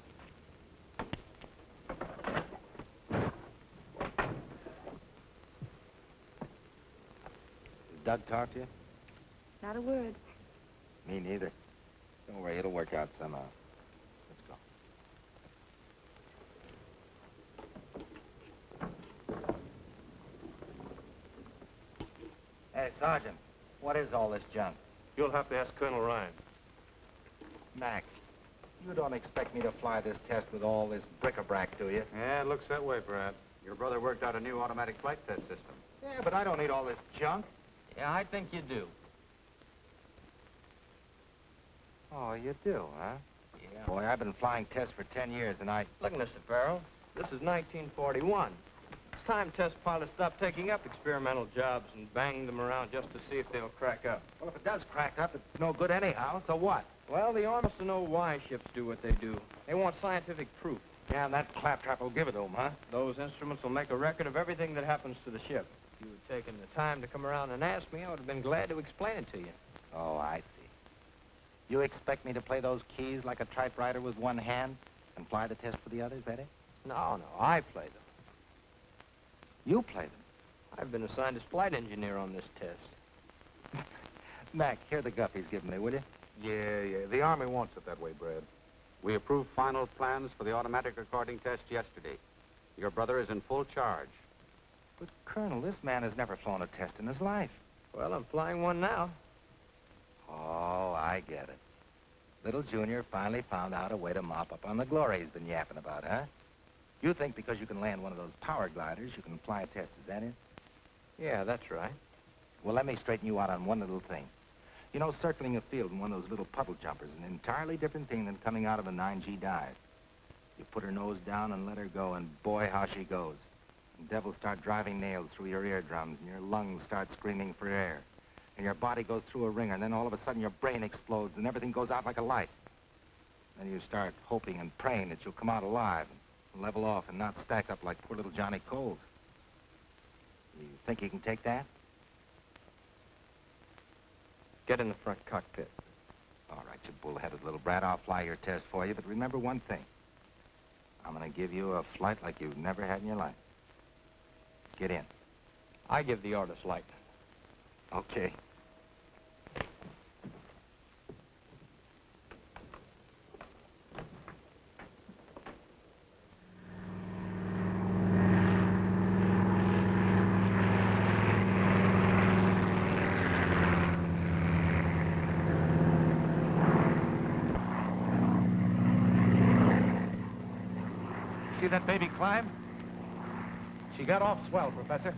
Did Doug talk to you? Not a word. Me neither. Don't worry, it'll work out somehow. Let's go. Hey, Sergeant, what is all this junk? You'll have to ask Colonel Ryan. Mac, you don't expect me to fly this test with all this bric-a-brac, do you? Yeah, it looks that way, Brad. Your brother worked out a new automatic flight test system. Yeah, but I don't need all this junk. Yeah, I think you do. Oh, you do, huh? Yeah. Boy, I've been flying tests for 10 years, and I... Look, Mr. Farrell, this is 1941. It's time test pilots stop taking up experimental jobs and bang them around just to see if they'll crack up. Well, if it does crack up, it's no good anyhow, so what? Well, the Army wants to know why ships do what they do. They want scientific proof. Yeah, and that claptrap will give it to them, huh? Those instruments will make a record of everything that happens to the ship. If you had taken the time to come around and ask me, I would have been glad to explain it to you. Oh, I see. You expect me to play those keys like a typewriter with one hand and fly the test for the others, Eddie? No, I play them. You play them? I've been assigned as flight engineer on this test. Mac, hear the guff he's giving me, will you? Yeah. The Army wants it that way, Brad. We approved final plans for the automatic recording test yesterday. Your brother is in full charge. But, Colonel, this man has never flown a test in his life. Well, I'm flying one now. Oh, I get it. Little Junior finally found out a way to mop up on the glory he's been yapping about, huh? You think because you can land one of those power gliders, you can fly a test, is that it? Yeah, that's right. Well, let me straighten you out on one little thing. You know, circling a field in one of those little puddle jumpers is an entirely different thing than coming out of a 9G dive. You put her nose down and let her go, and boy, how she goes. And devils start driving nails through your eardrums, and your lungs start screaming for air. And your body goes through a ringer, and then all of a sudden your brain explodes, and everything goes out like a light. Then you start hoping and praying that you'll come out alive and level off and not stack up like poor little Johnny Coles. You think you can take that? Get in the front cockpit. All right, you bull-headed little brat. I'll fly your test for you, but remember one thing. I'm going to give you a flight like you've never had in your life. Get in. I give the orders, Light. Okay. that baby climb? She got off swell, Professor.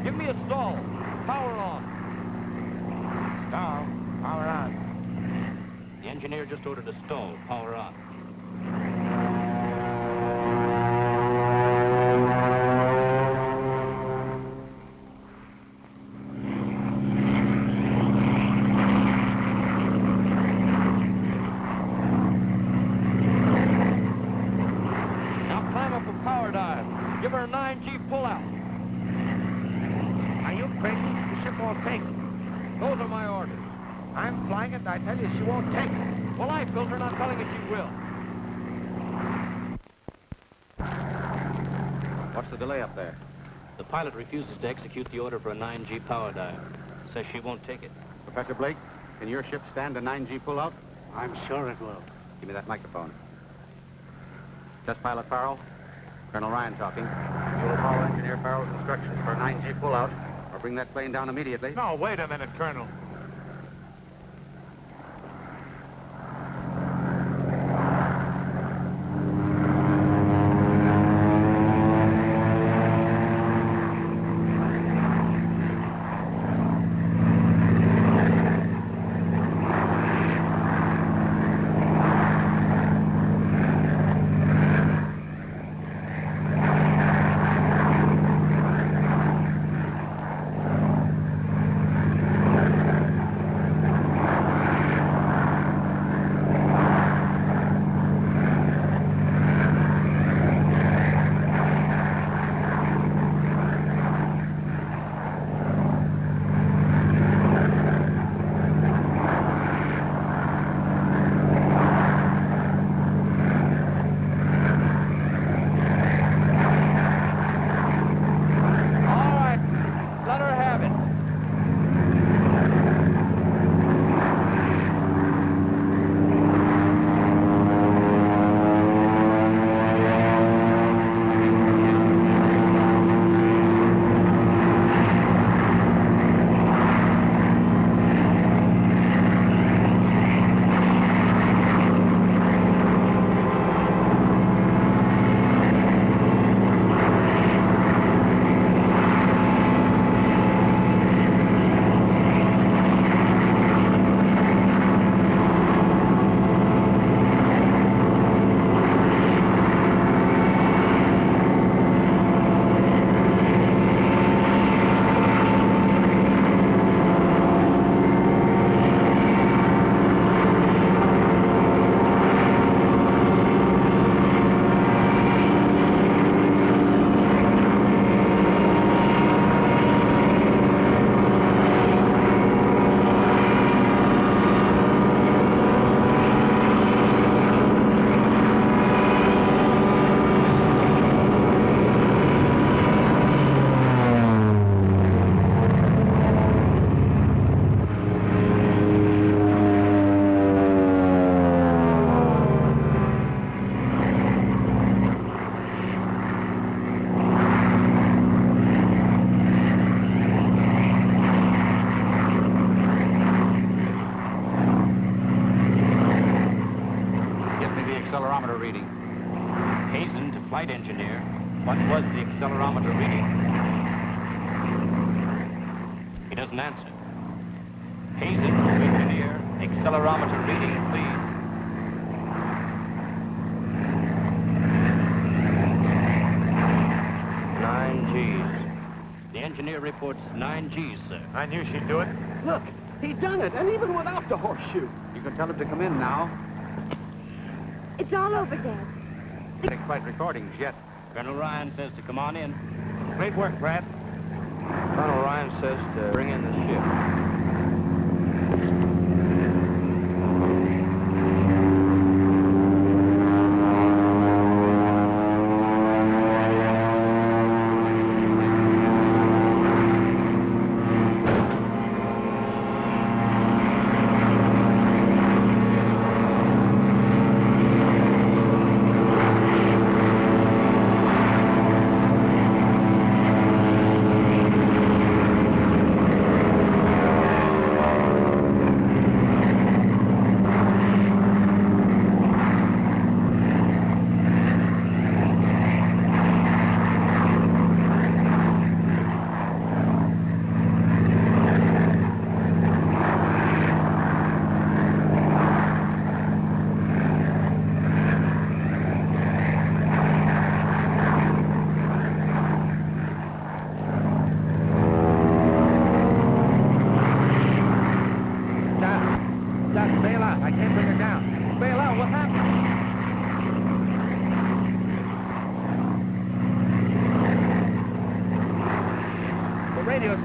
Give me a stall. Power on. Stall. Power on. The engineer just ordered a stall. Power on. Now climb up a power dive. Give her a 9G pull-out. Are you crazy? The ship won't take it. Those are my orders. I'm flying it, and I tell you, she won't take it. Well, I built her, not telling you she will. What's the delay up there? The pilot refuses to execute the order for a 9G power dive. Says she won't take it. Professor Blake, can your ship stand a 9G pull-out? I'm sure it will. Give me that microphone. Just Pilot Farrell. Colonel Ryan talking. You'll follow Engineer Farrell's instructions for a 9G pull-out, or bring that plane down immediately. No, wait a minute, Colonel. flight engineer, what was the accelerometer reading? He doesn't answer. Hazen, engineer, accelerometer reading, please. The engineer reports 9 Gs, sir. I knew she'd do it. Look, he done it, and even without the horseshoe. You can tell him to come in now. It's all over, Dad. Take flight recordings yet. Colonel Ryan says to come on in. Great work, Brad. Colonel Ryan says to bring in the ship.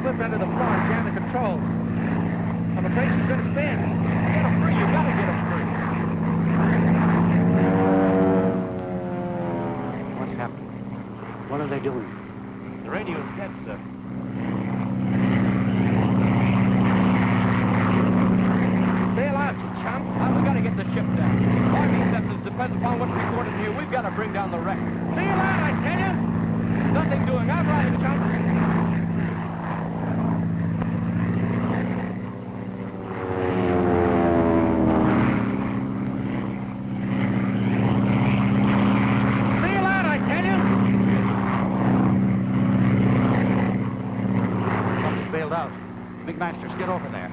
Slip under the floor and jam the controls. I'm afraid she's going to spin. Get them free. You got to get them free. What's happening? What are they doing? The radio's dead, sir. Bail out, you chump. We got to get the ship down. Army acceptance depends upon what's recorded here. We've got to bring down the wreck. Bail out, I tell you. Nothing doing. I'm riding, chump. Big Masters, get over there.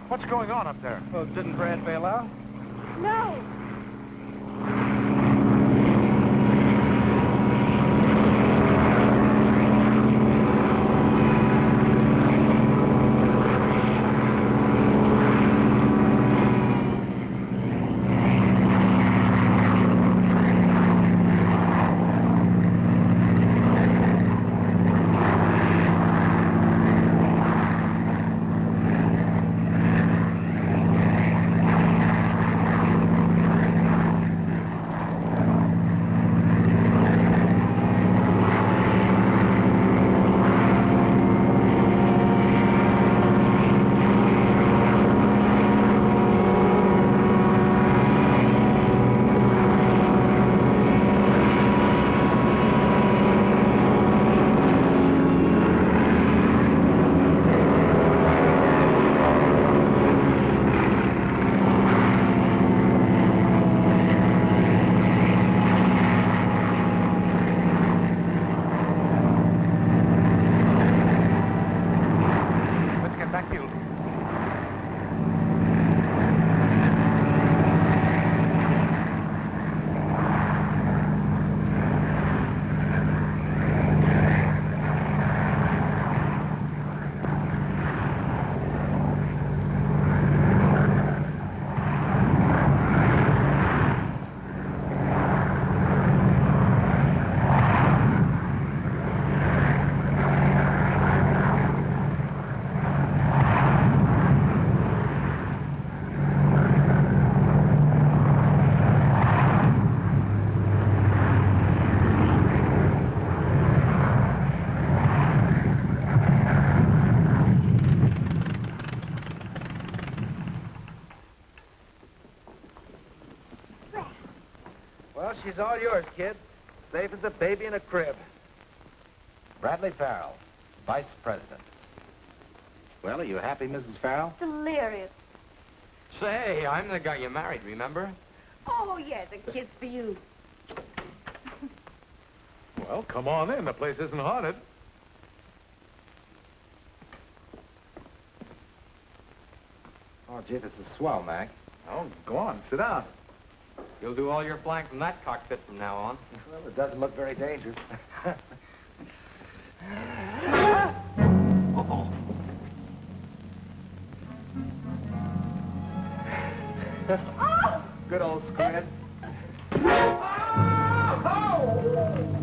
What's going on up there? Well, didn't Brad bail out? No. Well, she's all yours, kid. Safe as a baby in a crib. Bradley Farrell, Vice President. Well, are you happy, Mrs. Farrell? Delirious. Say, I'm the guy you married, remember? Oh, yes, a kiss for you. Well, come on in. The place isn't haunted. Oh, gee, this is swell, Mac. Oh, go on, sit down. You'll do all your flying from that cockpit from now on. Well, it doesn't look very dangerous. Uh-oh. Good old squid. Oh!